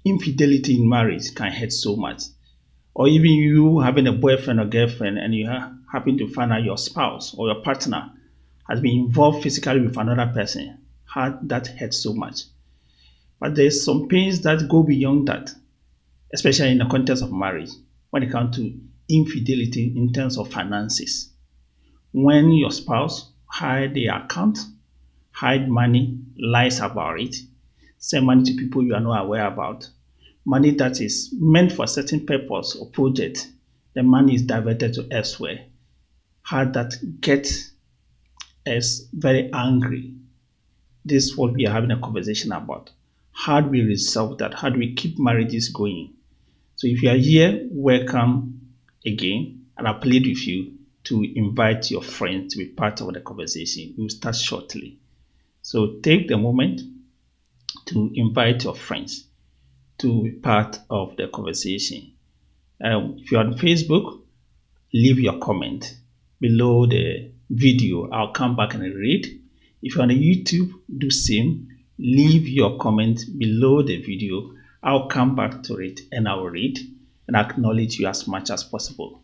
infidelity in marriage can hurt so much. Or even you having a boyfriend or girlfriend and you happen to find out your spouse or your partner has been involved physically with another person, how that hurts so much. But there's some pains that go beyond that, especially in the context of marriage, when it comes to infidelity in terms of finances. When your spouse hide their account, hide money, lies about it, send money to people you are not aware about, money that is meant for a certain purpose or project, the money is diverted to elsewhere. How that gets us very angry. This is what we are having a conversation about. How do we resolve that? How do we keep marriages going? So if you are here, welcome again. And I plead with you to invite your friends to be part of the conversation. We'll start shortly. So take the moment to invite your friends to be part of the conversation. If you're on Facebook, leave your comment below the video. I'll come back and read. If you're on YouTube, do same. Leave your comment below the video. I'll come back to it and I'll read and acknowledge you as much as possible.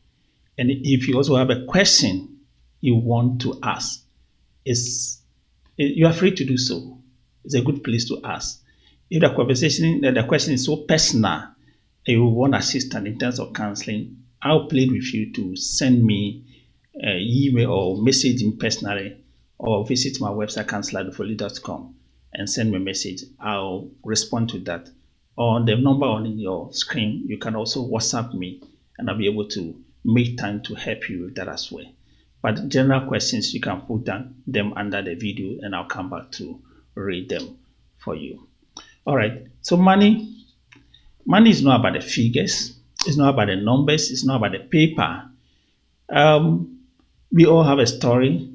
And if you also have a question you want to ask, you are free to do so. It's a good place to ask. If the question is so personal and you want assistance in terms of counseling, I'll plead with you to send me an email or message me personally, or visit my website counseladofoli.com and send me a message. I'll respond to that. On the number on your screen, you can also WhatsApp me and I'll be able to make time to help you with that as well. But general questions, you can put them under the video and I'll come back to read them for you. All right. So money is not about the figures. It's not about the numbers. It's not about the paper. We all have a story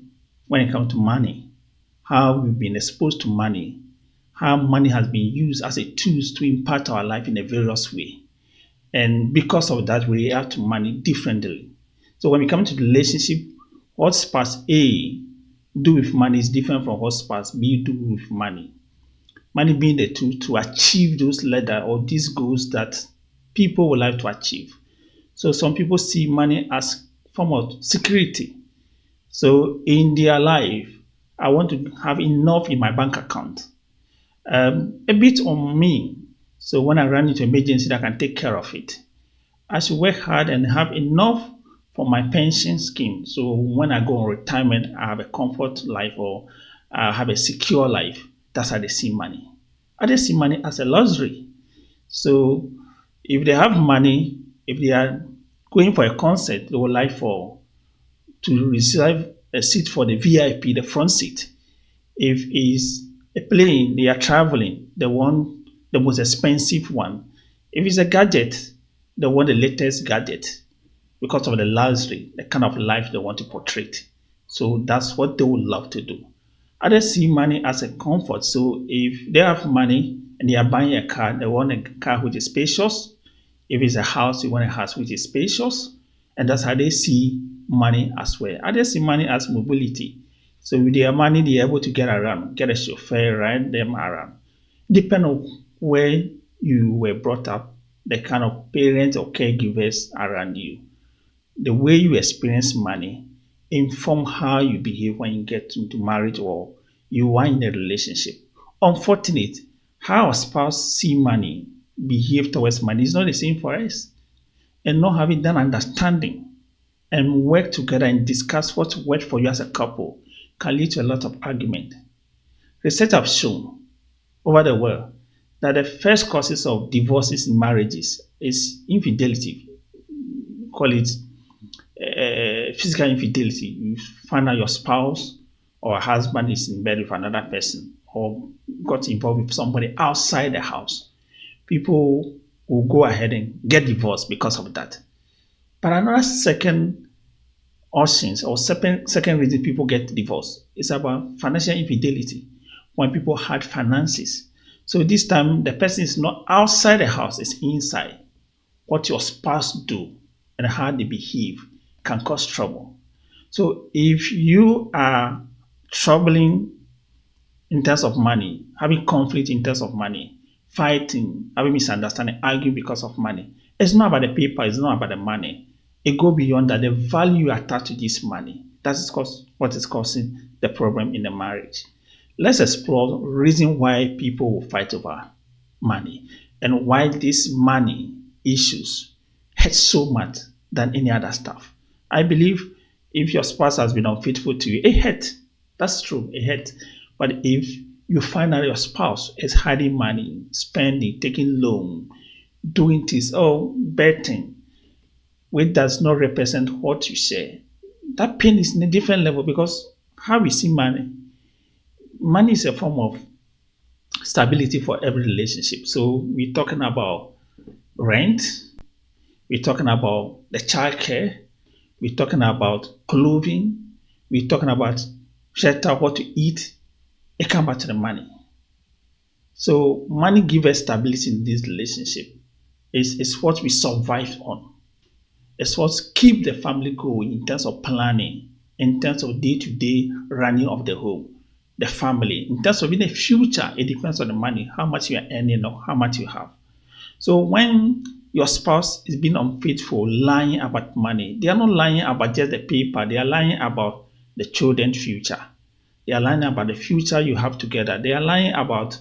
when it comes to money, how we've been exposed to money, how money has been used as a tool to impact our life in a various way. And because of that, we react to money differently. So when we come to the relationship, what spouse A do with money is different from what spouse B do with money. Money being the tool to achieve those these goals that people would like to achieve. So some people see money as a form of security. So in their life, I want to have enough in my bank account. A bit on me. So when I run into emergency, I can take care of it. I should work hard and have enough for my pension scheme. So when I go on retirement, I have a comfort life or I have a secure life. That's how they see money. They see money as a luxury. So if they have money, if they are going for a concert, they would like to reserve a seat for the VIP, the front seat. If it's a plane, they are traveling, they want the most expensive one. If it's a gadget, they want the latest gadget because of the luxury, the kind of life they want to portray. So that's what they would love to do. Others see money as a comfort. So if they have money and they are buying a car, they want a car which is spacious. If it's a house, you want a house which is spacious. And that's how they see money as well. Others see money as mobility. So with their money, they're able to get around, get a chauffeur, ride them around. Depending on where you were brought up, the kind of parents or caregivers around you, the way you experience money inform how you behave when you get into marriage or you are in a relationship. Unfortunately, how a spouse see money, behave towards money is not the same for us. And not having that understanding and work together and discuss what works for you as a couple can lead to a lot of argument. Research have shown over the world that the first causes of divorces in marriages is infidelity. Call it physical infidelity. You find out your spouse or husband is in bed with another person or got involved with somebody outside the house. People will go ahead and get divorced because of that. But another second options or second reason people get divorced is about financial infidelity. When people hide finances. So this time the person is not outside the house, it's inside. What your spouse do and how they behave can cause trouble. So if you are troubling in terms of money, having conflict in terms of money, fighting, having misunderstanding, arguing because of money. It's not about the paper, it's not about the money. It goes beyond that. The value attached to this money, that is what is causing the problem in the marriage. Let's explore the reason why people will fight over money and why these money issues hurt so much than any other stuff. I believe if your spouse has been unfaithful to you, it hurts. That's true, it hurts. But if you find out your spouse is hiding money, spending, taking loan, doing this, or betting, which does not represent what you share, that pain is in a different level because how we see money. Money is a form of stability for every relationship. So we're talking about rent, we're talking about the child care, we're talking about clothing, we're talking about shelter, what to eat. It comes back to the money. So money gives us stability in this relationship. It's what we survive on. It's what keep the family going in terms of planning, in terms of day-to-day running of the home, the family. In terms of in the future, it depends on the money, how much you are earning or how much you have. So when your spouse is being unfaithful, lying about money, they are not lying about just the paper. They are lying about the children's future. They are lying about the future you have together. They are lying about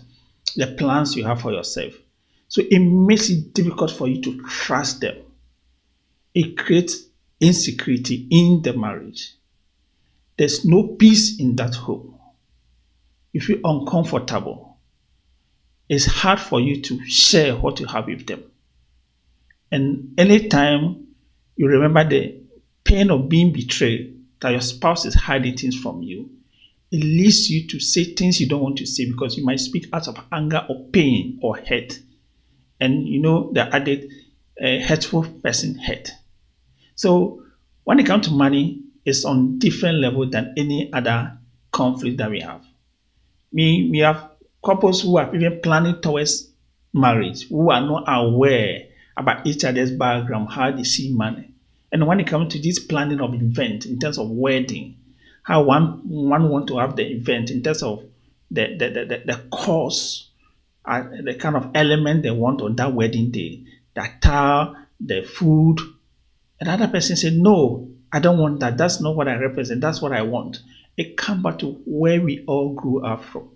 the plans you have for yourself. So it makes it difficult for you to trust them. It creates insecurity in the marriage. There's no peace in that home. You feel uncomfortable. It's hard for you to share what you have with them. And anytime you remember the pain of being betrayed, that your spouse is hiding things from you, it leads you to say things you don't want to say because you might speak out of anger or pain or hate. And you know the added hurtful person hurt. So when it comes to money, it's on different level than any other conflict that we have. We have couples who are even planning towards marriage, who are not aware about each other's background, how they see money. And when it comes to this planning of event in terms of wedding, how one want to have the event in terms of the cost, the kind of element they want on that wedding day, the attire, the food. Another person said, no, I don't want that. That's not what I represent. That's what I want. It comes back to where we all grew up from.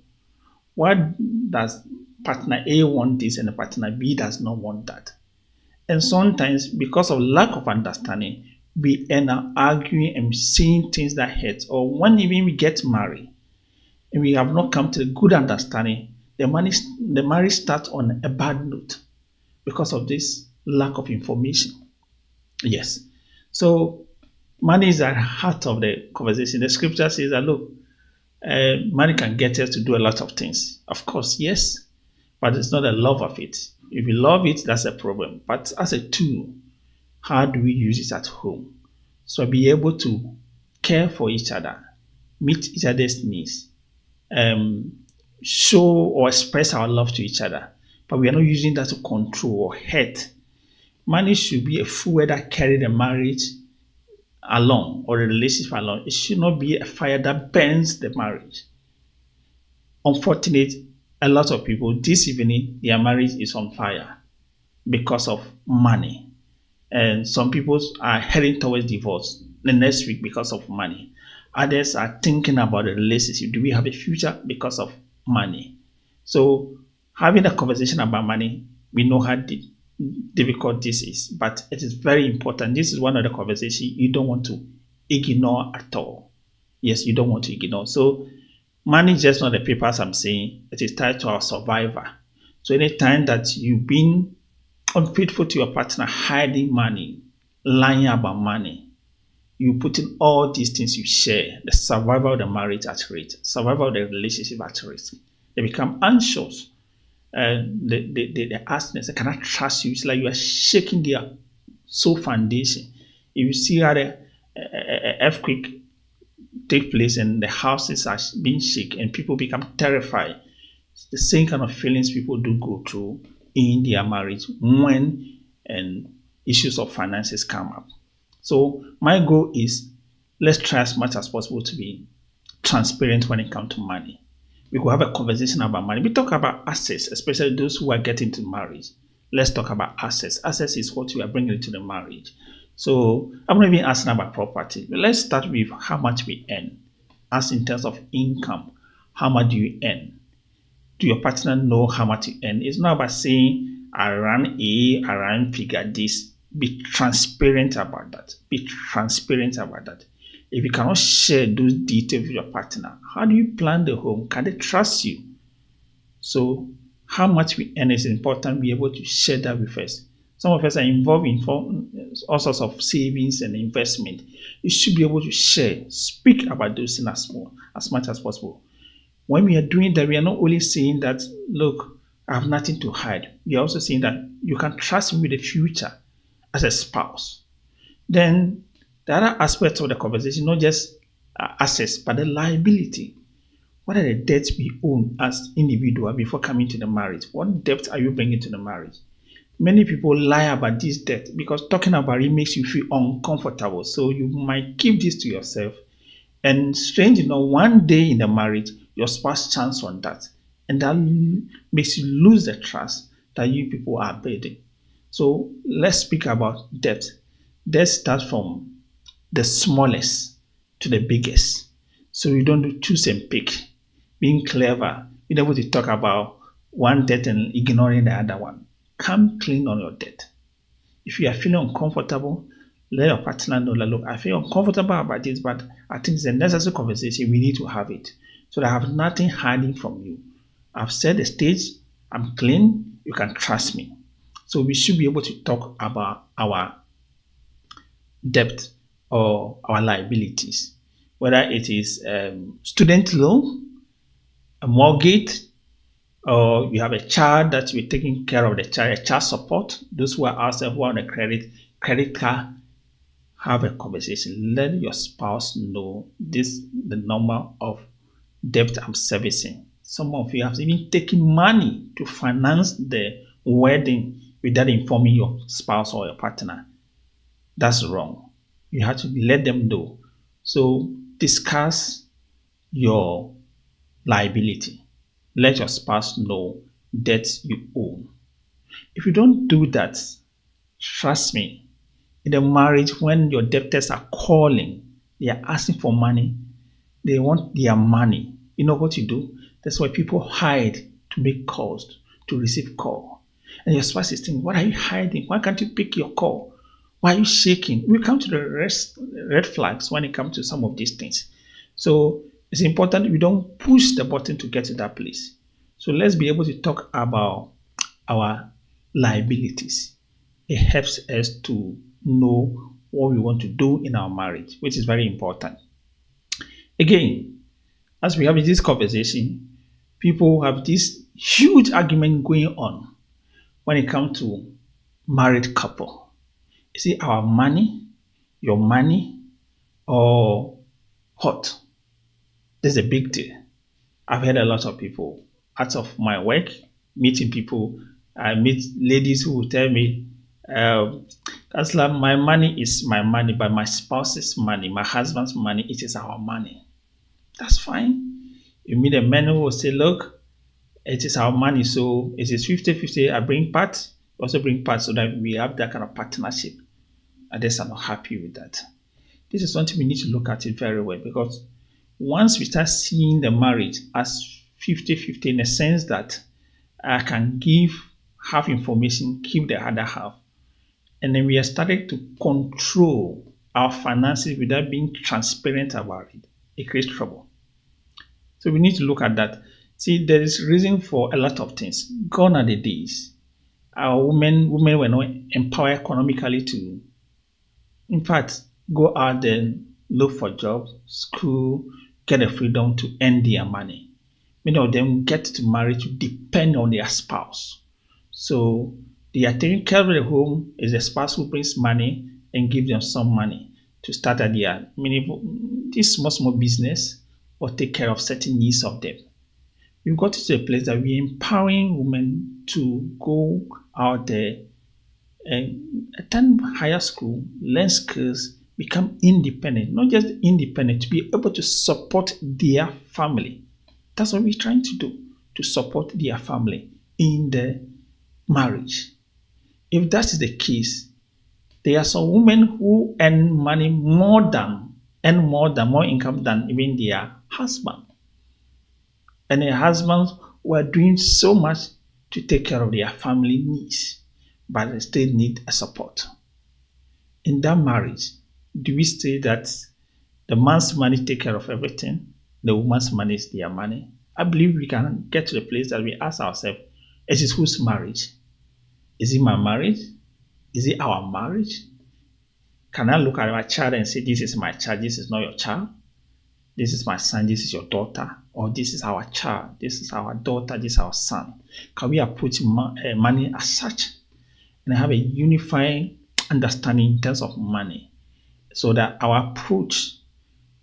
Why does partner A want this and the partner B does not want that? And sometimes because of lack of understanding, we end up arguing and saying things that hurt. Or when even we get married and we have not come to a good understanding, the marriage starts on a bad note because of this lack of information. Yes. So money is at the heart of the conversation. The scripture says that, look, money can get us to do a lot of things. Of course, yes, but it's not the love of it. If you love it, that's a problem. But as a tool, how do we use it at home? So be able to care for each other, meet each other's needs, show or express our love to each other. But we are not using that to control or hurt. Money should be a fuel that carries the marriage along or the relationship along. It should not be a fire that burns the marriage. Unfortunately, a lot of people this evening, their marriage is on fire because of money. And some people are heading towards divorce the next week because of money. Others are thinking about the relationship. Do we have a future because of money? So having a conversation about money, we know how difficult this is, but it is very important. This is one of the conversations you don't want to ignore at all. Yes, you don't want to ignore. So money is just not the papers I'm saying. It is tied to our survivor. So anytime that you've been unfaithful to your partner, hiding money, lying about money, you put in all these things you share, the survival of the marriage at risk, survival of the relationship at risk. They become anxious. They ask themselves, can I trust you? It's like you are shaking their soul foundation. If you see how the earthquake take place and the houses are being shaken and people become terrified, it's the same kind of feelings people do go through in their marriage when issues of finances come up. So my goal is let's try as much as possible to be transparent when it comes to money. We could have a conversation about money. We talk about assets, especially those who are getting to marriage. Let's talk about assets. Assets is what you are bringing into the marriage. So I'm not even asking about property. Let's start with how much we earn. As in terms of income, how much do you earn? Do your partner know how much you earn? It's not about saying I ran A, I ran figure this. Be transparent about that. Be transparent about that. If you cannot share those details with your partner, how do you plan the home? Can they trust you? So how much we earn is important. Be able to share that with us. Some of us are involved in all sorts of savings and investment. You should be able to share, speak about those things as much as possible. When we are doing that, we are not only saying that, look, I have nothing to hide. We are also saying that you can trust me with the future as a spouse. Then the other aspects of the conversation, not just assets, but the liability. What are the debts we own as individual before coming to the marriage? What debt are you bringing to the marriage? Many people lie about this debt because talking about it makes you feel uncomfortable. So you might keep this to yourself. And strange enough, one day in the marriage, your spouse chance on that. And that makes you lose the trust that you people are building. So let's speak about debt. Debt starts from the smallest to the biggest. So you don't do choose and pick. Being clever, being able to talk about one debt and ignoring the other one. Come clean on your debt. If you are feeling uncomfortable, let your partner know that, look, I feel uncomfortable about this, but I think it's a necessary conversation. We need to have it. So that I have nothing hiding from you. I've set the stage. I'm clean. You can trust me. So we should be able to talk about our debt or our liabilities, whether it is student loan, a mortgage, or you have a child that you're taking care of the child, a child support. Those who are outside who are on a credit card, have a conversation. Let your spouse know this the number of debt I'm servicing. Some of you have even taken money to finance the wedding without informing your spouse or your partner. That's wrong. You have to let them know. So discuss your liability. Let your spouse know debts you own. If you don't do that, trust me, in the marriage, when your debtors are calling, they are asking for money, they want their money. You know what you do? That's why people hide to make calls, to receive call. And your spouse is thinking, what are you hiding? Why can't you pick your call? Why are you shaking? We come to the red flags when it comes to some of these things. So it's important we don't push the button to get to that place. So let's be able to talk about our liabilities. It helps us to know what we want to do in our marriage, which is very important. Again, as we have in this conversation, people have this huge argument going on when it comes to married couple. You see, our money, your money, or what? This is a big deal. I've heard a lot of people out of my work, meeting people. I meet ladies who will tell me, Counselor, my money is my money, but my spouse's money, my husband's money, it is our money. That's fine. You meet a man who will say, look, it is our money, so it is 50-50. I bring part, you also bring part, so that we have that kind of partnership. Others are not happy with that. This is something we need to look at it very well, because once we start seeing the marriage as 50-50 in the sense that I can give half information, keep the other half, and then we are starting to control our finances without being transparent about it, it creates trouble. So we need to look at that. See, there is reason for a lot of things. Gone are the days. Our women were not empowered economically to, in fact, go out there, look for jobs, school, get the freedom to earn their money. Many of them get to marry to depend on their spouse. So they are taking care of the home. Is the spouse who brings money and gives them some money to start at their this small business or take care of certain needs of them. We've got to a place that we're empowering women to go out there and attend higher school, learn skills, become independent. Not just independent, to be able to support their family. That's what we're trying to do, to support their family in the marriage. If that is the case, there are some women who earn money more income than even their husband. And their husbands were doing so much to take care of their family needs, but they still need a support. In that marriage, do we say that the man's money take care of everything, the woman's money is their money? I believe we can get to the place that we ask ourselves, is it whose marriage? Is it my marriage? Is it our marriage? Can I look at my child and say, this is my child, this is not your child? This is my son, this is your daughter, or this is our child, this is our daughter, this is our son. Can we approach money as such and have a unifying understanding in terms of money, so that our approach,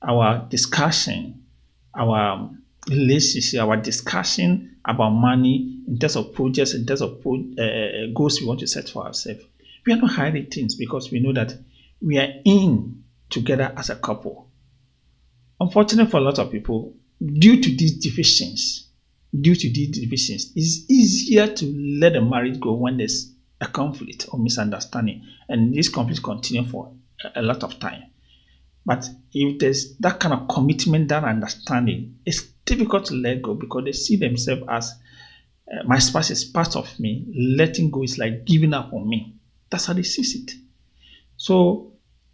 our discussion, our relationship, our discussion about money in terms of projects, in terms of goals we want to set for ourselves, we are not hiding things because we know that we are in together as a couple. Unfortunately for a lot of people, due to these divisions, it's easier to let a marriage go when there's a conflict or misunderstanding, and this conflict continue for a lot of time. But if there's that kind of commitment, that understanding, it's difficult to let go because they see themselves as my spouse is part of me. Letting go is like giving up on me. That's how they see it. So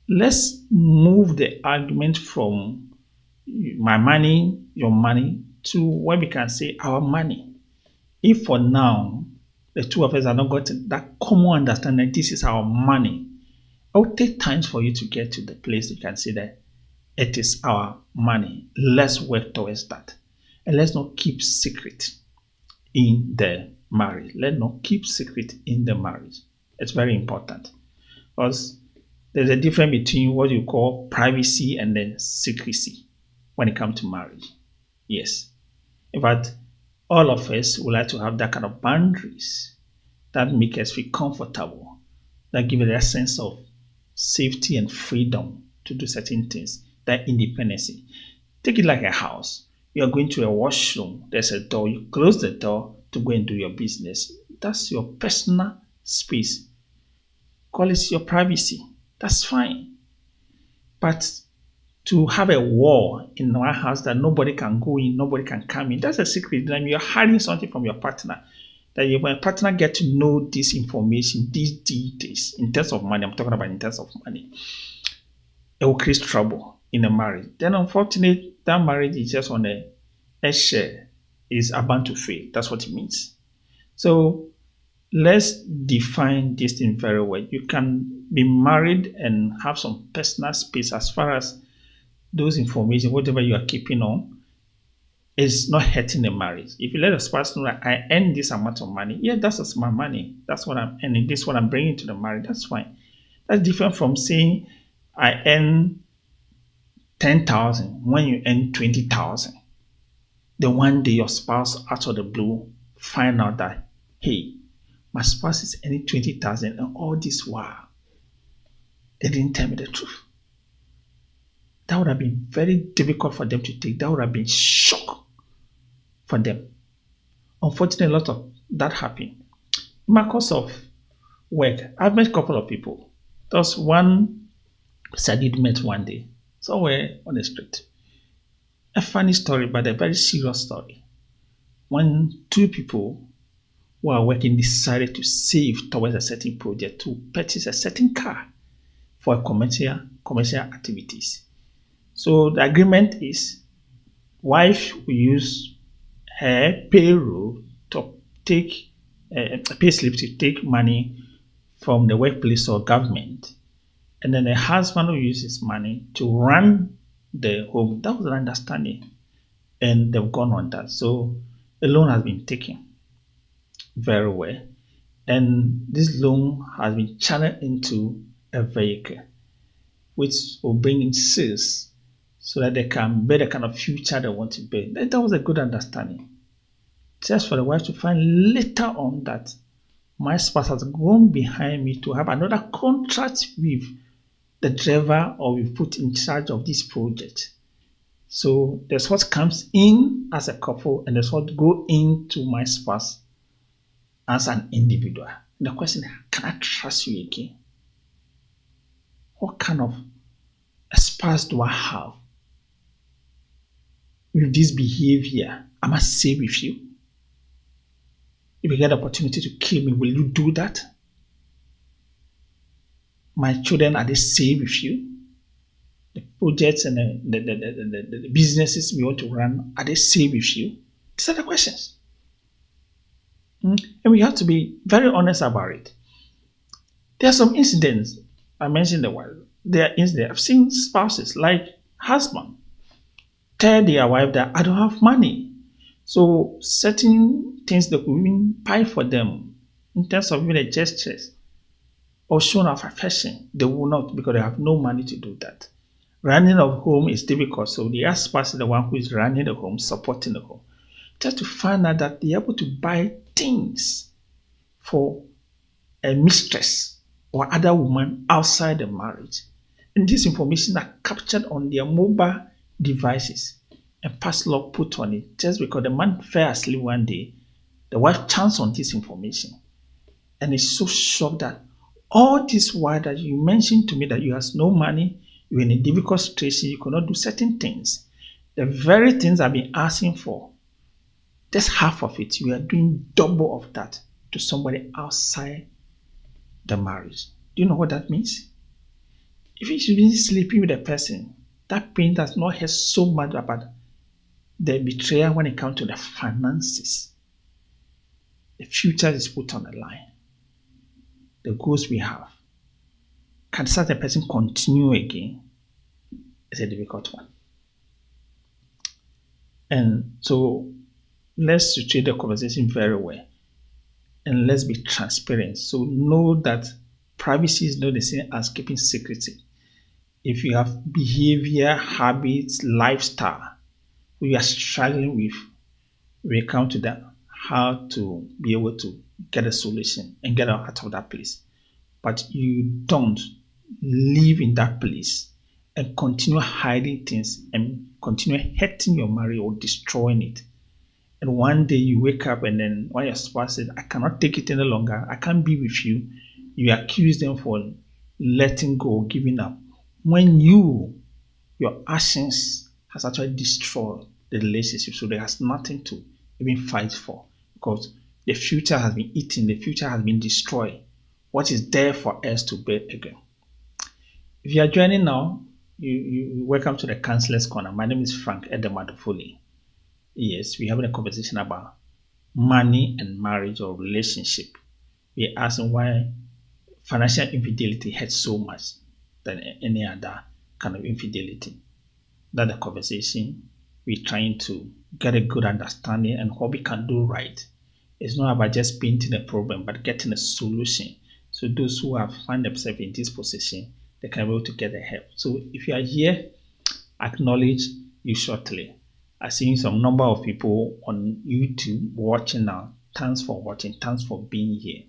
let's move the argument from my money, your money, to where we can say our money. If for now the two of us are not got that common understanding that this is our money, it will take time for you to get to the place you can say that it is our money. Let's work towards that. And let's not keep secret in the marriage. Let's not keep secret in the marriage. It's very important. Because there's a difference between what you call privacy and then secrecy when it comes to marriage. Yes. In fact, all of us would like to have that kind of boundaries that make us feel comfortable, that give us a sense of safety and freedom to do certain things, that independence. Take it like a house. You are going to a washroom, there's a door, you close the door to go and do your business. That's your personal space. Call it your privacy. That's fine. But to have a wall in one house that nobody can go in, nobody can come in, that's a secret. Then you're hiding something from your partner. That when your partner get to know this information, these details, in terms of money, I'm talking about in terms of money, it will create trouble in a marriage. Then unfortunately, that marriage is just on a eggshell, is about to fail. That's what it means. So let's define this thing very well. You can be married and have some personal space as far as those information, whatever you are keeping on, is not hurting the marriage. If you let a spouse know that I earn this amount of money, yeah, that's my money. That's what I'm earning. This is what I'm bringing to the marriage. That's fine. That's different from saying I earn 10,000 when you earn 20,000. Then one day your spouse out of the blue find out that, hey, my spouse is earning 20,000 and all this while they didn't tell me the truth. That would have been very difficult for them to take. That would have been shock for them. Unfortunately, a lot of that happened. In my course of work, I've met a couple of people. There was one I did met one day, somewhere on the street. A funny story, but a very serious story. When two people who are working decided to save towards a certain project to purchase a certain car for commercial activities. So the agreement is wife will use her payroll to take a pay slip to take money from the workplace or government, and then the husband will use his money to run the home. That was the understanding, and they've gone on that. So the loan has been taken very well, and this loan has been channeled into a vehicle which will bring in sales so that they can build the kind of future they want to build. That was a good understanding. Just for the wife to find later on that my spouse has gone behind me to have another contract with the driver or we put in charge of this project. So there's what comes in as a couple, and there's what go into my spouse as an individual. And the question is, can I trust you again? What kind of a spouse do I have? With this behavior, am I safe with you? If you get the opportunity to kill me, will you do that? My children, are they safe with you? The projects and the businesses we want to run, are they safe with you? These are the questions. And we have to be very honest about it. There are some incidents, I mentioned the one. There are incidents. I've seen spouses like husband tell their wife that I don't have money. So certain things that could even buy for them in terms of even the gestures or showing of affection, they will not because they have no money to do that. Running a home is difficult, so the spouse is the one who is running the home, supporting the home. Just to find out that they're able to buy things for a mistress or other woman outside the marriage. And this information are captured on their mobile devices and password put on it. Just because the man fell asleep one day, the wife chanced on this information and is so shocked that all this while that you mentioned to me that you have no money, you're in a difficult situation, you cannot do certain things. The very things I've been asking for, just half of it, you are doing double of that to somebody outside the marriage. Do you know what that means? If you've been sleeping with a person, that pain does not hurt so much about the betrayal when it comes to the finances. The future is put on the line. The goals we have. Can such a person continue again? It's a difficult one. And so let's treat the conversation very well. And let's be transparent. So know that privacy is not the same as keeping secrecy. If you have behavior, habits, lifestyle, we are struggling with, we come to that, how to be able to get a solution and get out of that place. But you don't live in that place and continue hiding things and continue hurting your marriage or destroying it. And one day you wake up and then when your spouse says, I cannot take it any longer, I can't be with you, you accuse them for letting go, giving up. When your actions has actually destroyed the relationship, so there has nothing to even fight for because the future has been eaten, the future has been destroyed. What is there for us to build again? If you are joining now, you welcome to the Counselor's Corner. My name is Frank Edem Adofoli. Yes, we're having a conversation about money and marriage or relationship. We're asking why financial infidelity hurts so much than any other kind of infidelity. That's the conversation. We're trying to get a good understanding and what we can do right. It's not about just painting a problem, but getting a solution. So those who have found themselves in this position, they can be able to get the help. So if you are here, acknowledge you shortly. I've seen some number of people on YouTube watching now. Thanks for watching. Thanks for being here.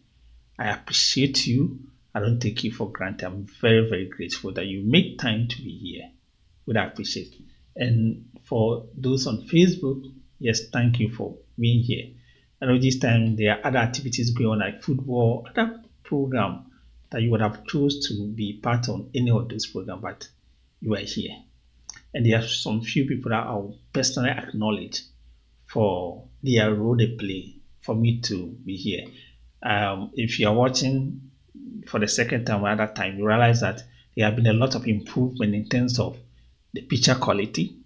I appreciate you. I don't take you for granted. I'm very, very grateful that you make time to be here. Would appreciate it. And for those on Facebook, yes, thank you for being here. I know this time there are other activities going on like football, other program that you would have chose to be part of any of those programs, but you are here. And there are some few people that I will personally acknowledge for their role they play for me to be here. If you are watching for the second time or other time, you realize that there have been a lot of improvement in terms of the picture quality,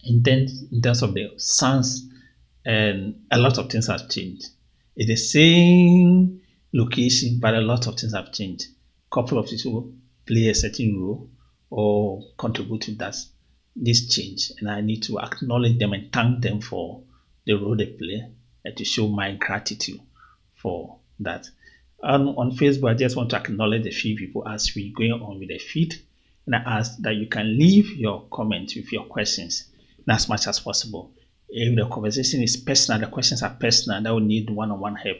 in terms of the sounds, and a lot of things have changed. It's the same location, but a lot of things have changed. A couple of people play a certain role or contribute to this change, and I need to acknowledge them and thank them for the role they play and to show my gratitude for that. On Facebook, I just want to acknowledge a few people as we going on with the feed, and I ask that you can leave your comments with your questions as much as possible. If the conversation is personal, the questions are personal, that will need one-on-one help.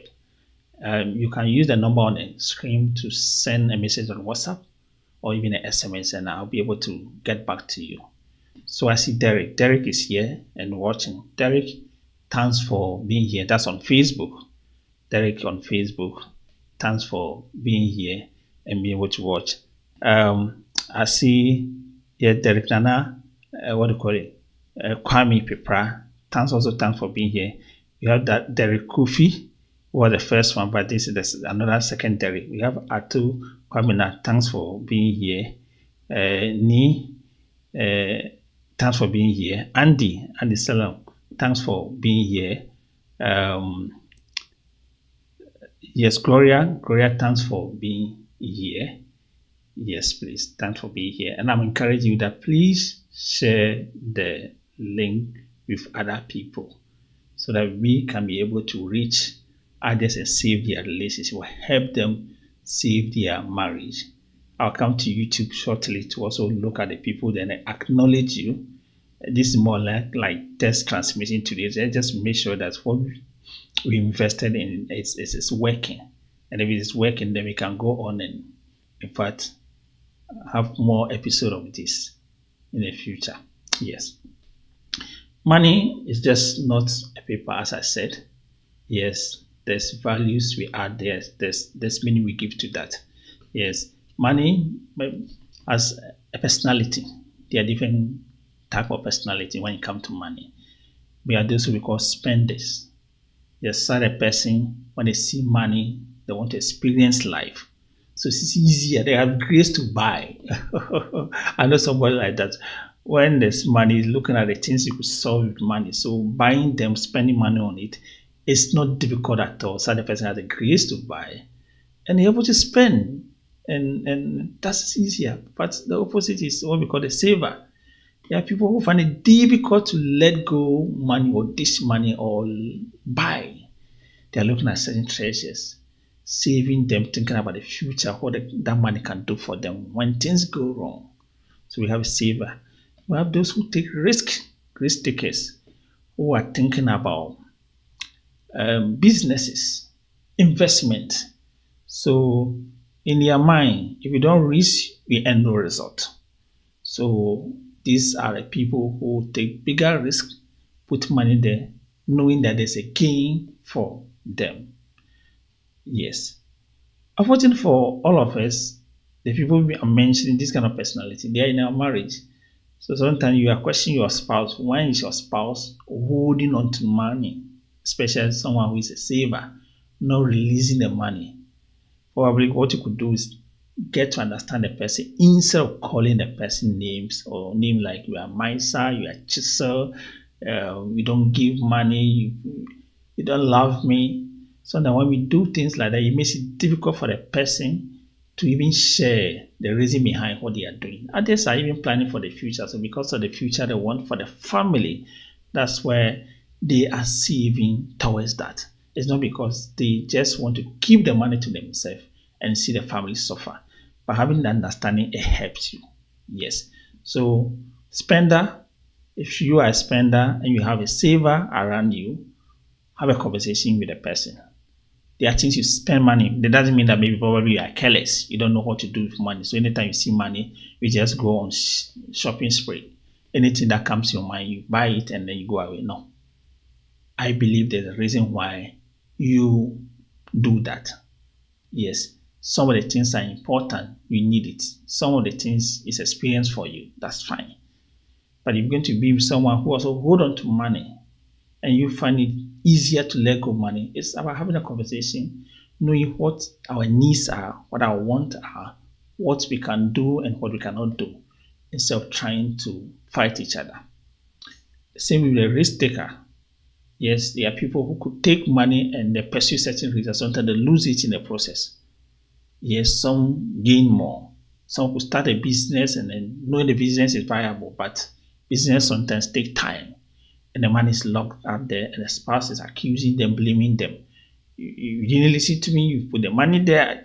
You can use the number on the screen to send a message on WhatsApp or even an SMS, and I'll be able to get back to you. So I see Derek. Derek is here and watching. Derek, thanks for being here. That's on Facebook. Derek on Facebook. Thanks for being here and being able to watch. I see here Derek Nana, what do you call it? Kwame Pepra. Thanks for being here. We have that Derek Kofi, who was the first one, but this is another second Derek. We have Atu Kwamina. Thanks for being here. Ni, thanks for being here. Andy Salam, thanks for being here. Yes, Gloria, thanks for being here. Yes, please, thanks for being here. And I'm encouraging you that please share the link with other people so that we can be able to reach others and save their relationship or help them save their marriage. I'll come to YouTube shortly to also look at the people that acknowledge you. This is more like test transmission today. Just make sure that what we invested in is working. And if it is working, then we can go on and, in fact, have more episodes of this in the future. Yes. Money is just not a paper, as I said. Yes, there's values we add there. There's meaning we give to that. Yes. Money as a personality. There are different type of personality when it comes to money. We are those who we call spenders. There's a person, when they see money, they want to experience life. So it's easier. They have grace to buy. I know somebody like that. When there's money, looking at the things you could solve with money. So buying them, spending money on it, it's not difficult at all. So the person has the grace to buy and they're able to spend. And that's easier. But the opposite is what we call the saver. There are people who find it difficult to let go money or dish money or buy. They are looking at certain treasures, saving them, thinking about the future, what that money can do for them when things go wrong. So we have a saver. We have those who take risk takers, who are thinking about businesses, investment. So in their mind, if you don't risk, you end no result. So these are the people who take bigger risk, put money there, knowing that there's a gain for them. Yes. Unfortunately for all of us, the people we are mentioning this kind of personality, they are in our marriage. So sometimes you are questioning your spouse. Why is your spouse holding on to money? Especially someone who is a saver, not releasing the money. Probably what you could do is get to understand the person instead of calling the person names or name like you are miser, you are chisel, you don't give money, you don't love me. So that when we do things like that, it makes it difficult for the person to even share the reason behind what they are doing. Others are even planning for the future. So because of the future they want for the family, that's where they are saving towards that. It's not because they just want to keep the money to themselves and see the family suffer. But having the understanding, it helps you. Yes. So spender, if you are a spender and you have a saver around you, have a conversation with the person. There are things you spend money. That doesn't mean that maybe probably you are careless. You don't know what to do with money. So anytime you see money, you just go on shopping spree. Anything that comes to your mind, you buy it and then you go away. No. I believe there's a reason why you do that. Yes. Some of the things are important. You need it. Some of the things is experience for you. That's fine. But if you're going to be with someone who also hold on to money and you find it easier to let go of money, it's about having a conversation, knowing what our needs are, what our wants are, what we can do and what we cannot do, instead of trying to fight each other. Same with the risk taker. Yes, there are people who could take money and they pursue certain reasons. Sometimes they lose it in the process. Yes, some gain more. Some could start a business and then knowing the business is viable, but business sometimes take time and the money is locked up there and the spouse is accusing them, blaming them. You didn't listen to me, you put the money there,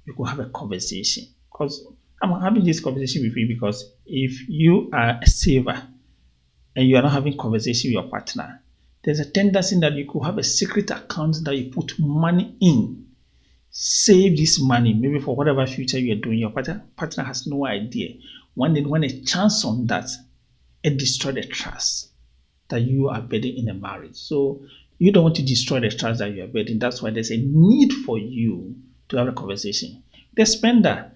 you could have a conversation. Because I'm having this conversation with you because if you are a saver and you are not having conversation with your partner, there's a tendency that you could have a secret account that you put money in. Save this money, maybe for whatever future you are doing. Your partner has no idea. When a chance on that, it destroys the trust that you are building in a marriage. So you don't want to destroy the trust that you are building. That's why there's a need for you to have a conversation. The spender,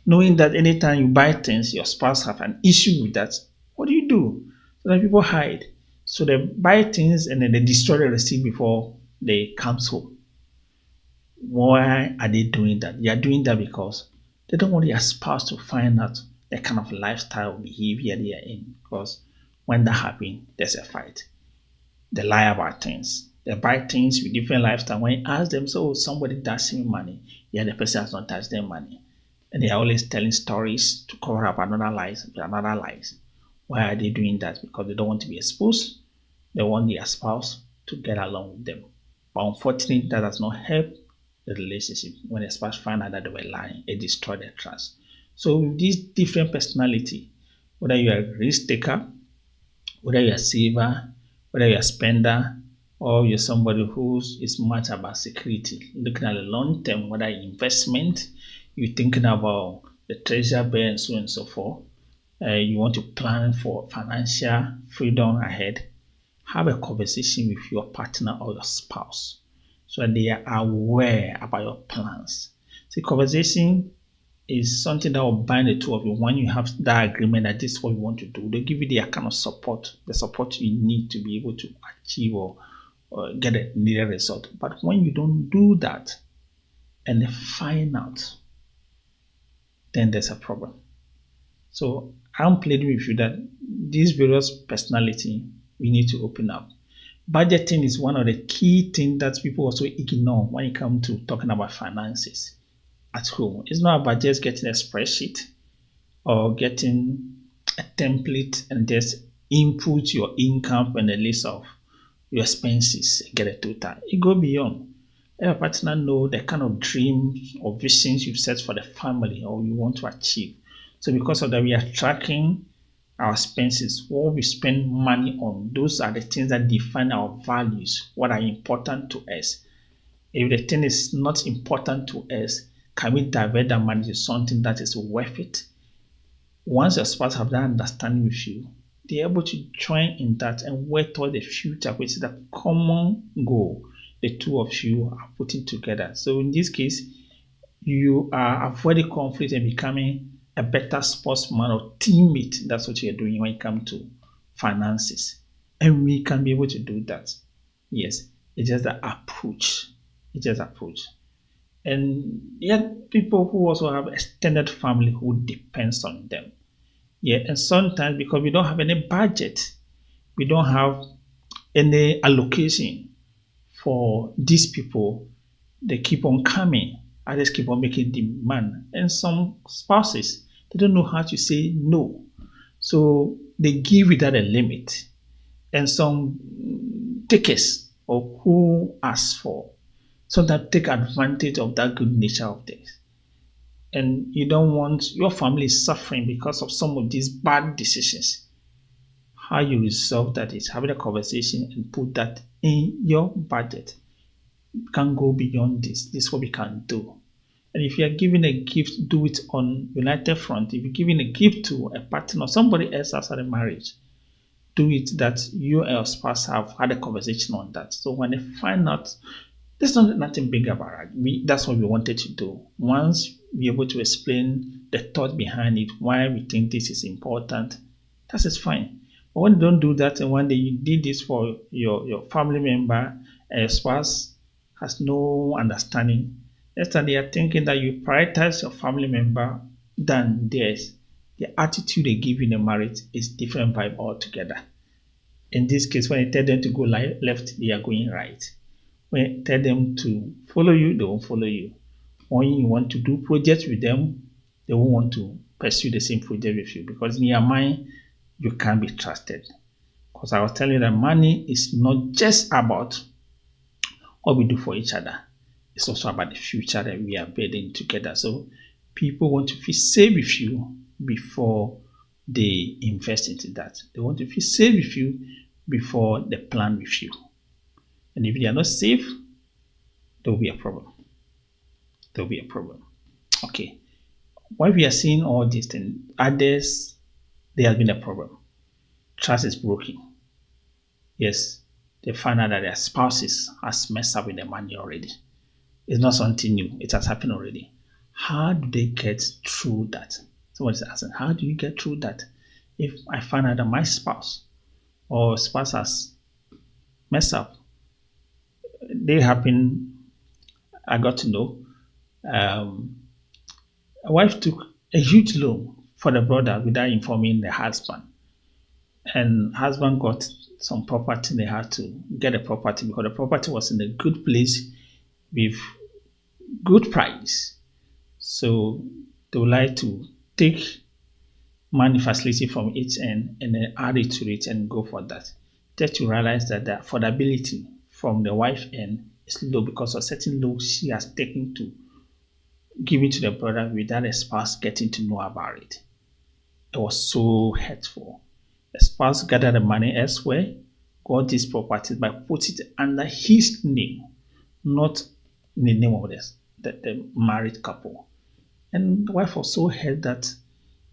knowing that anytime you buy things, your spouse have an issue with that. What do? So that people hide. So they buy things and then they destroy the receipt before they comes home. Why are they doing that? They are doing that because they don't want their spouse to find out the kind of lifestyle behavior they are in. Because when that happens, there's a fight. They lie about things. They buy things with different lifestyle. When you ask them, so somebody does me money, yeah, the person has not touched their money. And they are always telling stories to cover up another lies. Why are they doing that? Because they don't want to be exposed. They want their spouse to get along with them. But unfortunately, that does not help the relationship. When the spouse find out that they were lying, it destroyed their trust. So with this different personality, whether you are a risk taker, whether you're a saver, whether you're a spender, or you're somebody who is much about security, looking at the long term, whether investment, you're thinking about the treasure bill and so on and so forth, you want to plan for financial freedom ahead, have a conversation with your partner or your spouse so that they are aware about your plans. See, conversation is something that will bind the two of you. When you have that agreement that this is what you want to do, they give you the kind of support, the support you need to be able to achieve or get a needed result. But when you don't do that and they find out, then there's a problem. So I'm pleading with you that these various personality, we need to open up. Budgeting is one of the key things that people also ignore when it comes to talking about finances at home. It's not about just getting a spreadsheet or getting a template and just input your income and a list of your expenses and get a total. It go beyond. Let a partner know the kind of dreams or visions you've set for the family or you want to achieve. So because of that, we are tracking our expenses, what we spend money on. Those are the things that define our values, what are important to us. If the thing is not important to us, can we divert that money to something that is worth it? Once your spouse have that understanding with you, they're able to join in that and work toward the future, which is the common goal the two of you are putting together. So in this case, you are avoiding conflict and becoming a better sportsman or teammate. That's what you're doing when it comes to finances. And we can be able to do that. Yes, it's just the approach. It's just approach. And yet people who also have extended family who depends on them. Yeah, and sometimes because we don't have any budget, we don't have any allocation for these people, they keep on coming. Others keep on making demand. And some spouses, they don't know how to say no. So they give without a limit. And some takers or who ask for sometimes take advantage of that good nature of theirs. And you don't want your family suffering because of some of these bad decisions. How you resolve that is having a conversation and put that in your budget. You can't go beyond this. This is what we can do. And if you are giving a gift, do it on united front. If you're giving a gift to a partner or somebody else outside the marriage, do it that you and your spouse have had a conversation on that. So when they find out, there's nothing big about it. That's what we wanted to do. Once we're able to explain the thought behind it, why we think this is important, that is fine. But when you don't do that, and one day you did this for your family member, and your spouse has no understanding, next time they are thinking that you prioritize your family member than theirs, the attitude they give in a marriage is different vibe altogether. In this case, when you tell them to go left, they are going right. When you tell them to follow you, they won't follow you. When you want to do projects with them, they won't want to pursue the same project with you because in your mind, you can't be trusted. Because I was telling you that money is not just about what we do for each other. It's also about the future that we are building together. So people want to feel safe with you before they invest into that. They want to feel safe with you before they plan with you. And if they are not safe, there will be a problem. There will be a problem. Okay. Why we are seeing all these things, others, there has been a problem. trust is broken. Yes, they find out that their spouses has messed up with their money already. It's not something new. It has happened already. How do they get through that? Someone is asking, how do you get through that? If I find out that my spouse or spouse has messed up, they happen, I got to know, um, a wife took a huge loan for the brother without informing the husband. And husband got some property. They had to get the property because the property was in a good place with good price. So they would like to take money facility from each end and then add it to it and go for that. Just to realize that the affordability from the wife end is low because of certain loans she has taken to give it to the brother without the spouse getting to know about it. It was so hurtful. The spouse gathered the money elsewhere, got this property, but put it under his name, not in the name of the married couple. And the wife was so hurt that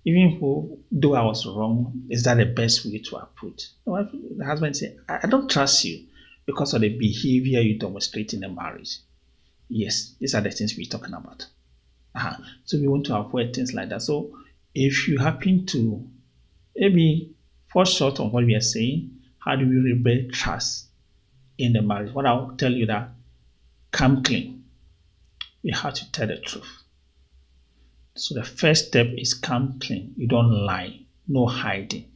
even though I was wrong, is that the best way to approach? The husband said, I don't trust you because of the behavior you demonstrate in the marriage. Yes, these are the things we're talking about. So we want to avoid things like that. So if you happen to maybe fall short on what we are saying, how do we rebuild trust in the marriage? What I'll tell you that come clean. You have to tell the truth. So the first step is come clean. You don't lie, no hiding.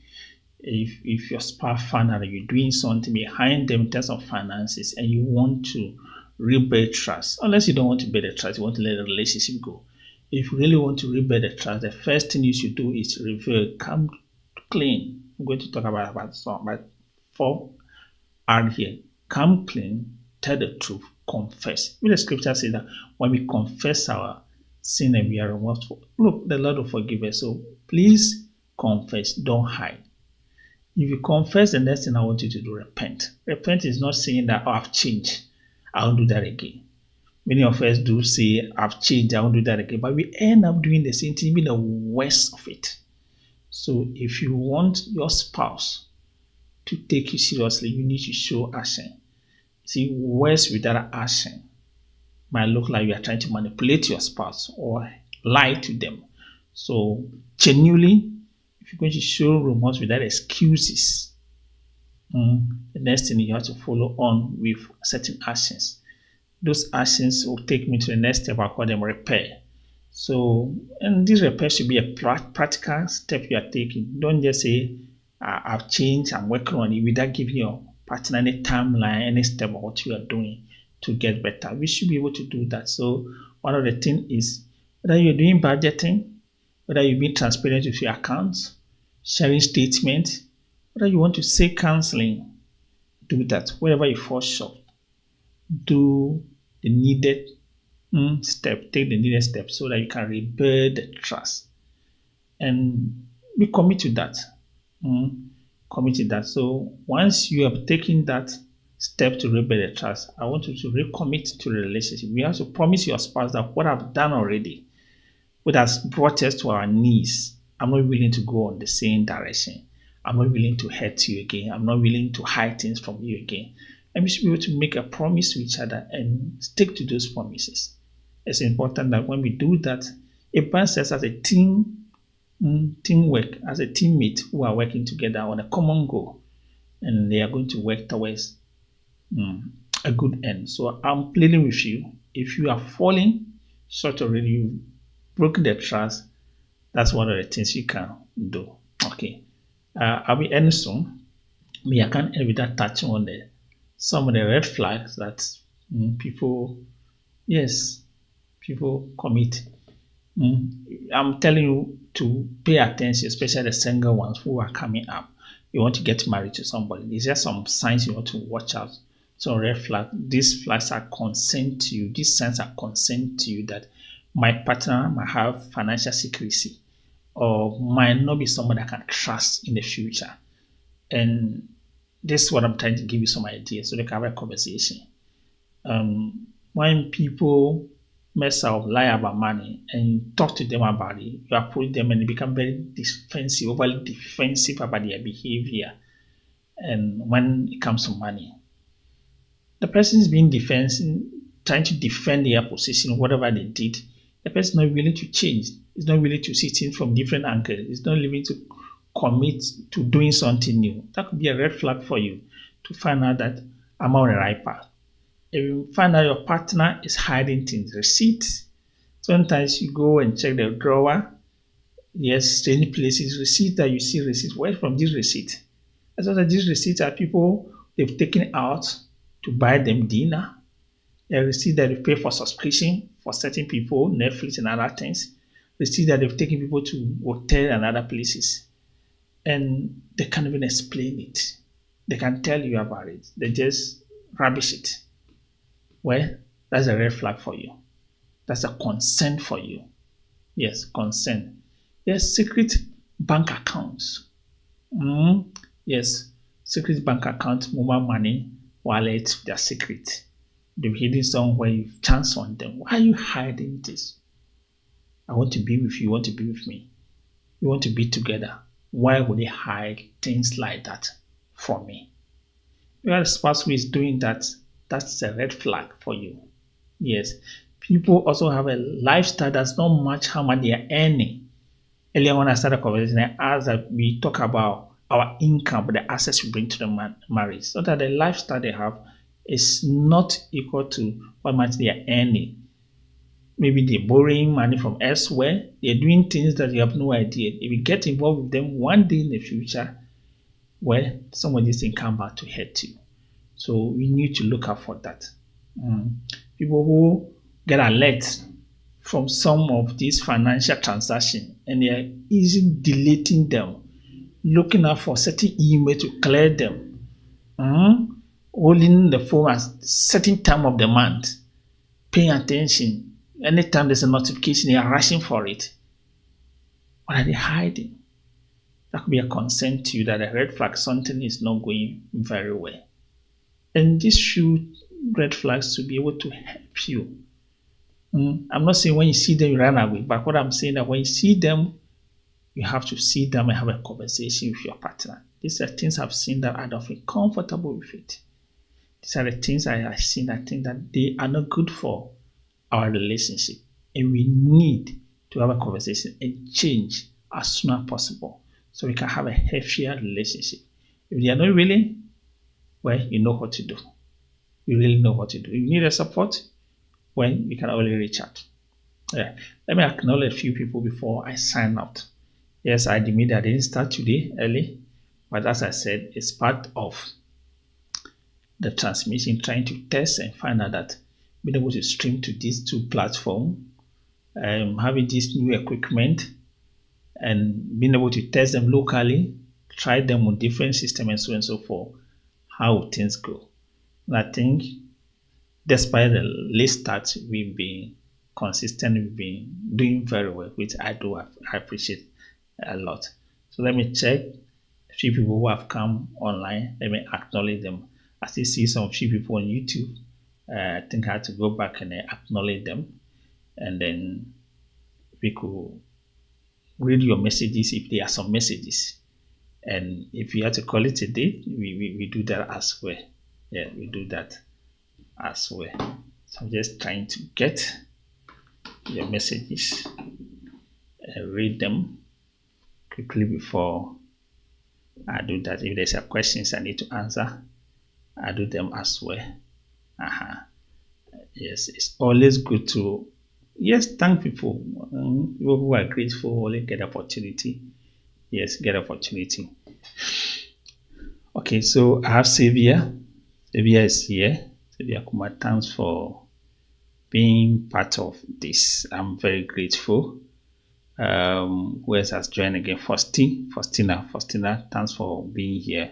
If your spouse found out that you're doing something behind them in terms of finances and you want to rebuild trust, unless you don't want to build the trust, you want to let the relationship go. If you really want to rebuild the trust, the first thing you should do is reveal, come clean. I'm going to talk about 4 R here. Come clean, tell the truth, confess. The scripture says that when we confess our sin and we are remorseful, look, the Lord will forgive us. So please confess, don't hide. If you confess, the next thing I want you to do, repent. Repent is not saying that, I've changed, I won't do that again. Many of us do say, I've changed, I won't do that again. But we end up doing the same thing, even the worst of it. So if you want your spouse to take you seriously, you need to show action. See, words without action might look like you are trying to manipulate your spouse or lie to them. So genuinely, if you're going to show remorse without excuses, the next thing you have to follow on with certain actions. Those actions will take me to the next step. I call them repair. So, and this repair should be a practical step you are taking. Don't just say, I've changed, I'm working on it, without giving your partner any timeline, any step of what you are doing to get better. We should be able to do that. So, one of the things is whether you're doing budgeting, whether you're being transparent with your accounts, sharing statements, whether you want to seek counseling, do that. Wherever you fall short, do the needed step, take the needed step so that you can rebuild the trust. And we commit to that. Commit to that. So once you have taken that step to rebuild the trust, I want you to recommit to the relationship. We have to promise your spouse that what I've done already, what has brought us to our knees, I'm not willing to go on the same direction. I'm not willing to hurt you again. I'm not willing to hide things from you again. And we should be able to make a promise to each other and stick to those promises. It's important that when we do that, it binds us as a team, teamwork, as a teammate who are working together on a common goal. And they are going to work towards a good end. So I'm pleading with you. If you are falling short already, you've broken the trust, that's one of the things you can do. Okay. I'll be ending soon. I can't end without touching on some of the red flags that people commit. I'm telling you to pay attention, especially the single ones who are coming up. You want to get married to somebody. There's just some signs you want to watch out. So red flag, these flags are consent to you. These signs are consent to you that my partner might have financial secrecy or might not be someone I can trust in the future. And this is what I'm trying to give you some ideas so they can have a conversation. When people mess up, lie about money, and you talk to them about it, you approach them and they become very defensive, overly defensive about their behavior. And when it comes to money, the person is being defensive, trying to defend their position, whatever they did. The person is not willing to change. It's not willing to see things from different angles. It's not willing to commit to doing something new. That could be a red flag for you to find out that I'm on the right path. If you find out your partner is hiding things, receipts. Sometimes you go and check the drawer. Yes, strange places, receipt that you see receipts. Where from this receipt? As well as these receipts are people they've taken out to buy them dinner. A receipt that they pay for subscription for certain people, Netflix and other things. Receipt that they've taken people to hotel and other places. And they can't even explain it. They can tell you about it. They just rubbish it. Well, that's a red flag for you. That's a consent for you. Yes, consent. Yes, secret bank accounts. Yes, secret bank account, mobile money, wallet, they're secret. They're hidden somewhere, you've chanced on them. Why are you hiding this? I want to be with you, you want to be with me. We want to be together. Why would they hide things like that from me? If your spouse who is doing that, that's a red flag for you. Yes. People also have a lifestyle that's not much how much they are earning. Earlier when I started the conversation, I asked that we talk about our income, the assets we bring to the marriage, so that the lifestyle they have is not equal to what much they are earning. Maybe they're borrowing money from elsewhere. They're doing things that you have no idea. If you get involved with them one day in the future, well, some of these things come back to hurt you. So we need to look out for that. People who get alert from some of these financial transactions and they are easily deleting them, looking out for certain email to clear them, holding the phone at certain time of the month, paying attention. Anytime there's a notification, they are rushing for it. What are they hiding? That could be a concern to you that a red flag, something is not going very well. And this should red flags to be able to help you. I'm not saying when you see them, you run away, but what I'm saying that when you see them, you have to sit down and have a conversation with your partner. These are things I've seen that I don't feel comfortable with it. These are the things I have seen. I think that they are not good for our relationship. And we need to have a conversation and change as soon as possible so we can have a healthier relationship. If they are not willing, well, you know what to do. You really know what to do. If you need a support, well, you can always reach out. Yeah. Let me acknowledge a few people before I sign out. Yes, I admit that I didn't start today early, but as I said, it's part of the transmission, trying to test and find out that being able to stream to these two platforms, having this new equipment, and being able to test them locally, try them on different systems and so on and so forth, how things go. And I think despite the late start, we've been consistent, we've been doing very well, which I appreciate a lot. So let me check a few people who have come online. Let me acknowledge them. I still see some few people on YouTube. I think I had to go back and acknowledge them, and then we could read your messages if there are some messages. And if you have to call it a day, we do that as well. Yeah, we do that as well. So I'm just trying to get your messages and read them quickly before I do that. If there's a questions I need to answer, I do them as well. Yes, it's always good to thank people. People who are grateful only get opportunity. Yes, get opportunity. Okay, so I have Sylvia. Sylvia is here. Sylvia Kuma, thanks for being part of this. I'm very grateful. Who else has joined again? Faustina, thanks for being here.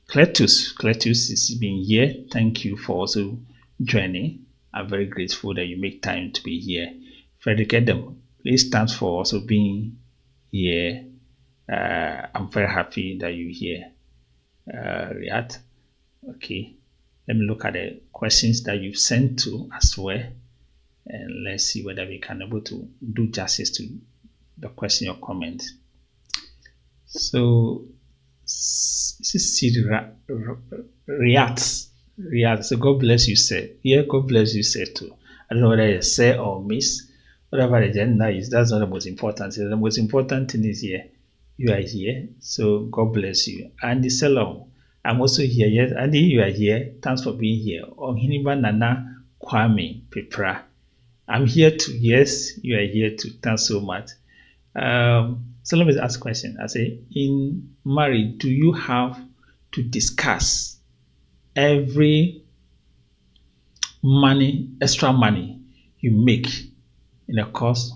Cletus is being here. Thank you for also joining. I'm very grateful that you make time to be here. Frank Edem, please thanks for also being here. I'm very happy that you're here. Riyadh. Okay. Let me look at the questions that you've sent to as well. And let's see whether we can able to do justice to the question or comment. So reacts. Reacts. So God bless you, sir. Yeah, God bless you, sir, too. I don't know whether it's sir or miss. Whatever the gender is, that's not the most important thing. The most important thing is here. You are here. So God bless you. Andy Salom. I'm also here. Yes, Andy, you are here. Thanks for being here. Ohiniba Nana Kwame Pepra. I'm here too. Yes, you are here too. Thanks so much. So let me ask a question. I say, in marriage, do you have to discuss every extra money you make in the course,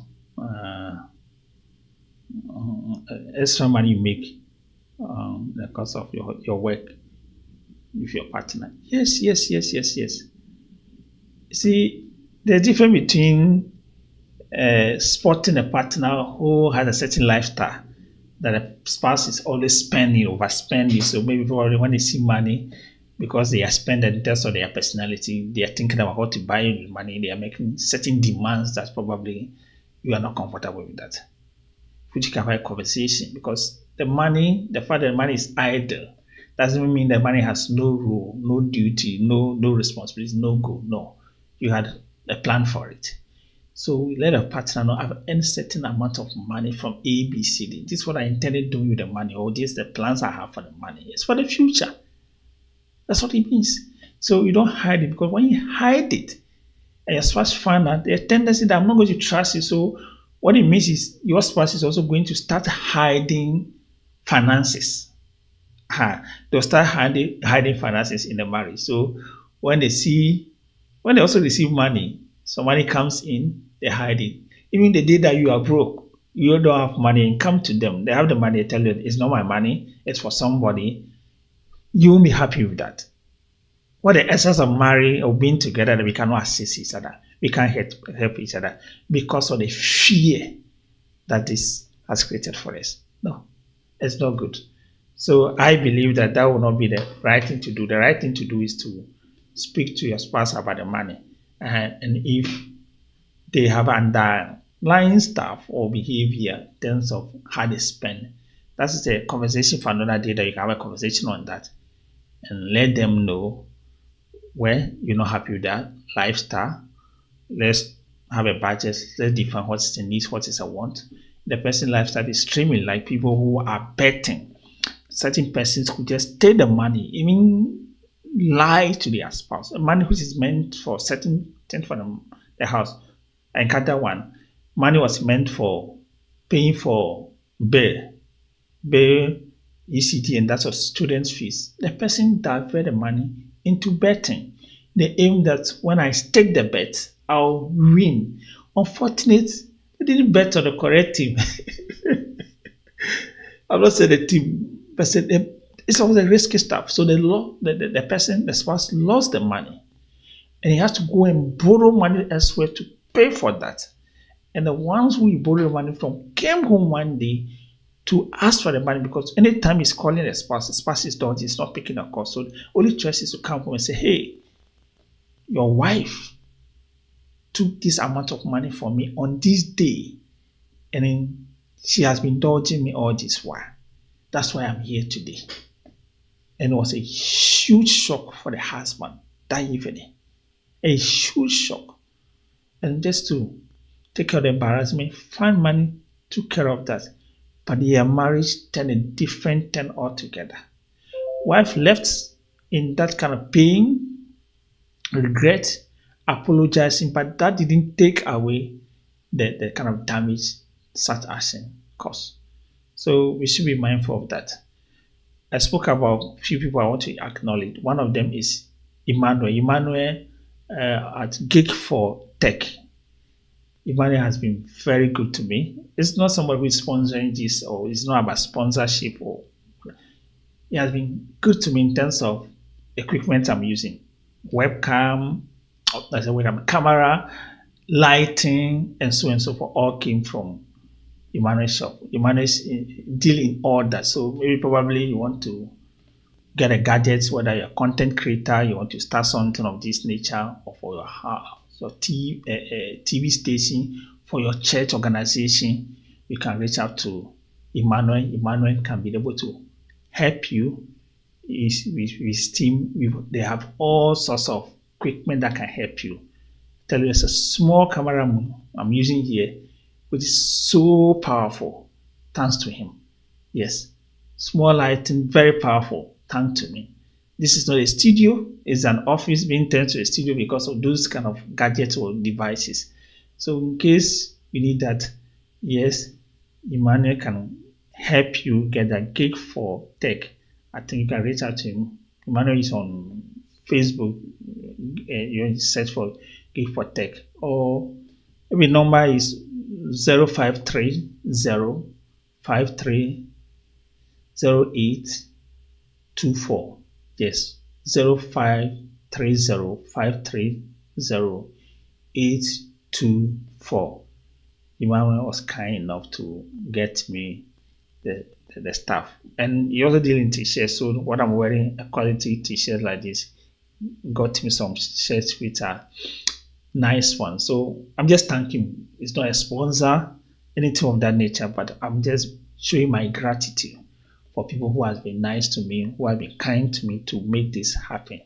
extra money you make in the course of your work with your partner? Yes, yes, yes, yes, yes. See, the difference between supporting a partner who has a certain lifestyle that a spouse is always spending, overspending. So maybe probably when they see money, because they are spending that's of their personality, they are thinking about what to buy with money. They are making certain demands that probably you are not comfortable with that. Which you can have a conversation because the fact that the money is idle, doesn't mean that money has no role, no duty, no responsibility, no goal. No, you had a plan for it. So let a partner not have any certain amount of money from A, B, C, D. This is what I intended doing with the money, or this is the plans I have for the money. It's for the future. That's what it means. So you don't hide it, because when you hide it and your spouse find out, there's a tendency that I'm not going to trust you. So what it means is your spouse is also going to start hiding finances. They'll start hiding finances in the marriage. So when they also receive money, so money comes in, they hide it. Even the day that you are broke, you don't have money, and come to them. They have the money, they tell you it's not my money, it's for somebody. You won't be happy with that. What the essence of marrying or being together, that we cannot assist each other, we can't help each other because of the fear that this has created for us. No, it's not good. So I believe that will not be the right thing to do. The right thing to do is to speak to your spouse about the money. And if they have underlying stuff or behavior in terms of how they spend, that's a conversation for another day, that you can have a conversation on that and let them know where you're not happy with that lifestyle. Let's have a budget. Let's define what is the needs, what is a want. The person lifestyle is streaming, like people who are betting. Certain persons who just take the money, even lie to their spouse. Money which is meant for certain things for the house. I encountered one. Money was meant for paying for bail, ECT, and that's of students' fees. The person diverted the money into betting. They aim that when I stake the bet, I'll win. Unfortunately, they didn't bet on the correct team. I'm not saying the team, but it's always a risky stuff. So the spouse lost the money, and he has to go and borrow money elsewhere to pay for that. And the ones who he borrowed money from came home one day to ask for the money, because anytime he's calling the spouse is done, he's not picking a call. So the only choice is to come home and say, hey, your wife took this amount of money from me on this day, and then she has been dodging me all this while. That's why I'm here today. And it was a huge shock for the husband that evening. A huge shock. And just to take care of the embarrassment, find money, took care of that. But their marriage turned a different turn altogether. Wife left in that kind of pain, regret, apologizing, but that didn't take away the kind of damage such action caused. So we should be mindful of that. I spoke about a few people I want to acknowledge. One of them is Emmanuel. Emmanuel at Geek for Tech. Emmanuel has been very good to me. It's not somebody who is sponsoring this, or it's not about sponsorship. Or he has been good to me in terms of equipment I'm using. Webcam, camera, lighting, and so on and so forth, all came from Emmanuel's shop. Emmanuel's dealing all that. So maybe probably you want to get a gadget, whether you're a content creator, you want to start something of this nature, or for your house, your TV station, for your church organization, you can reach out to Emmanuel. Emmanuel can be able to help you is with team. They have all sorts of equipment that can help you. Tell you it's a small camera I'm using here, which is so powerful, thanks to him. Yes, small lighting, very powerful, thanks to me. This is not a studio, it's an office being turned to a studio because of those kind of gadgets or devices. So in case you need that, yes, Emmanuel can help you get that gig for tech. I think you can reach out to him. Emmanuel is on Facebook. You search for gig for tech, or maybe number is 0530530824. Yes, 0530530824. Emmanuel was kind enough to get me the stuff. And he also deal in t-shirts. So what I'm wearing, a quality t-shirt like this, got me some shirts which are nice ones. So I'm just thanking. It's not a sponsor, anything of that nature, but I'm just showing my gratitude for people who has been nice to me, who have been kind to me to make this happen.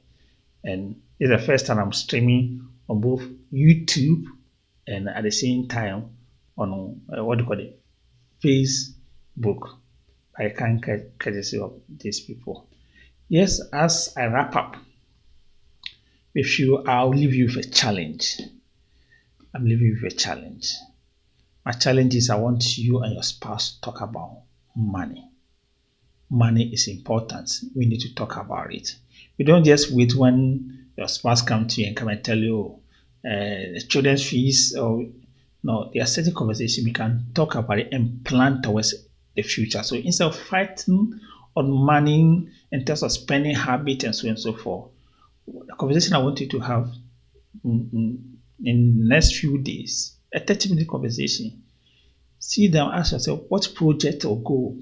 And it's the first time I'm streaming on both YouTube and at the same time on what do you call it, Facebook. I can't courtesy of these people. Yes, as I wrap up with you, I'll leave you with a challenge. I'm leaving you with a challenge. My challenge is I want you and your spouse to talk about money. Money is important. We need to talk about it. We don't just wait when your spouse comes to you and come and tell you the children's fees, or no, there are certain conversations we can talk about it and plan towards the future. So instead of fighting on money in terms of spending habit and so on and so forth, the conversation I want you to have in the next few days, a 30-minute conversation. Sit down, ask yourself what project or goal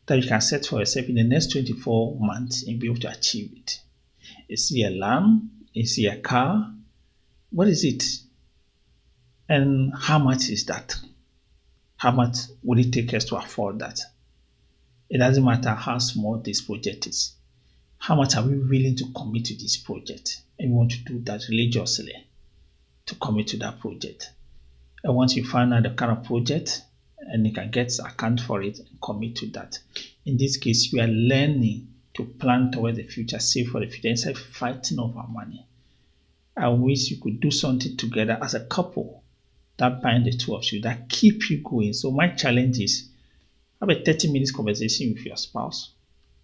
that you can set for yourself in the next 24 months and be able to achieve it. Is it a land? Is it a car? What is it? And how much is that? How much would it take us to afford that? It doesn't matter how small this project is. How much are we willing to commit to this project? And we want to do that religiously to commit to that project. And once you find out the kind of project, and you can get account for it and commit to that. In this case, we are learning to plan towards the future, save for the future, instead of fighting over money. I wish you could do something together as a couple that bind the two of you, that keep you going. So my challenge is have a 30-minute conversation with your spouse.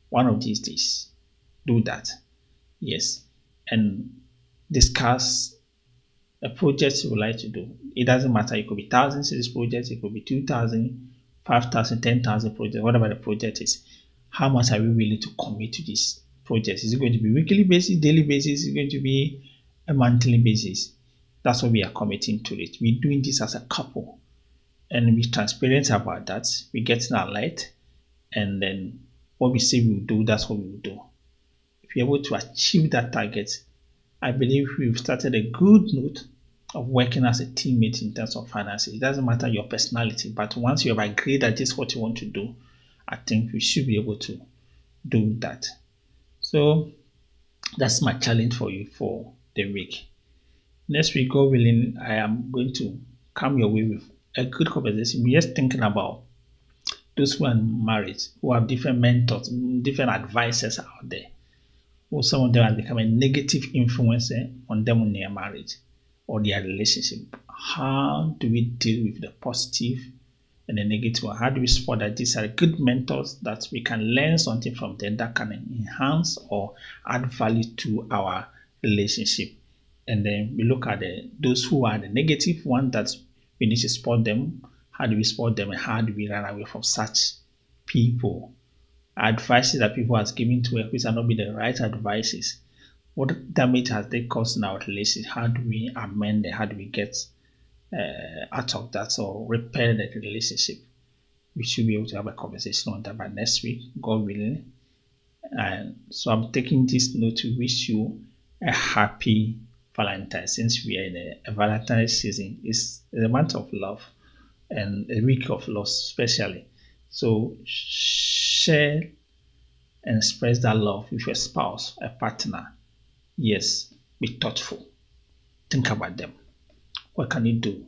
One of these days, do that. Yes. And discuss a project you would like to do. It doesn't matter. It could be thousands of this project. It could be 2,000, 5,000, 10,000 projects, whatever the project is. How much are we willing to commit to this project? Is it going to be weekly basis, daily basis? Is it going to be a monthly basis? That's what we are committing to it. We're doing this as a couple. And we're transparent about that. We're getting our light. And then what we say we'll do, that's what we will do. If you're able to achieve that target, I believe we've started a good note of working as a teammate in terms of finances. It doesn't matter your personality, but once you have agreed that this is what you want to do, I think we should be able to do that. So that's my challenge for you for the week. Next week, God willing, I am going to come your way with a good conversation. We're just thinking about those who are married, who have different mentors, different advisors out there. Or some of them have become a negative influence on them in their marriage or their relationship. How do we deal with the positive and the negative? How do we spot that these are good mentors that we can learn something from them that can enhance or add value to our relationship? And then we look at those who are the negative ones that we need to spot them. How do we spot them, and how do we run away from such people? Advices that people have given to us which are not be the right advices. What damage has they caused in our relationship? How do we amend it? How do we get out of that or repair the relationship? We should be able to have a conversation on that by next week, God willing. And so I'm taking this note to wish you a happy Valentine's. Since we are in a Valentine's season, it's a month of love and a week of love especially. So share and express that love with your spouse, a partner. Yes, be thoughtful. Think about them. What can you do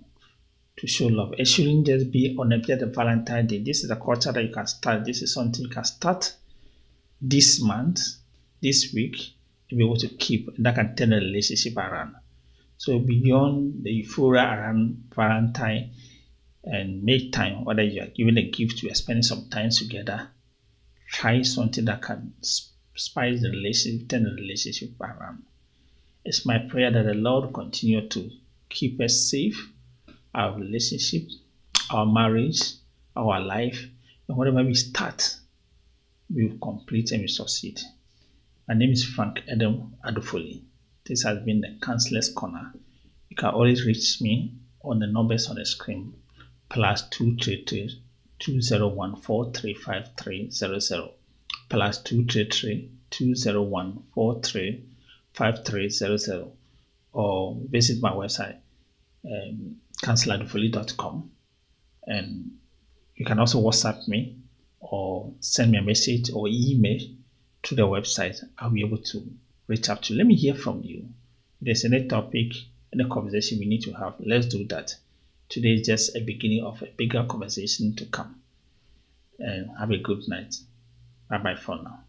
to show love? It shouldn't just be on a Valentine's Day. This is a culture that you can start. This is something you can start this month, this week, to be able to keep, and that can turn a relationship around. So beyond the euphoria around Valentine and make time, whether you are giving a gift, you are spending some time together, try something that can spice the relationship, turn the relationship around. It's my prayer that the Lord will continue to keep us safe, our relationship, our marriage, our life, and whatever we start, we will complete and we succeed. My name is Frank Edem Adofoli. This has been the Counselor's Corner. You can always reach me on the numbers on the screen, plus 233 2014 35300, plus 233 201 435300, or visit my website, counseloradofoli.com, and you can also WhatsApp me or send me a message or email to the website. I'll be able to reach out to you. Let me hear from you. If there's any topic, any conversation we need to have, let's do that. Today is just a beginning of a bigger conversation to come. And have a good night. Bye bye for now.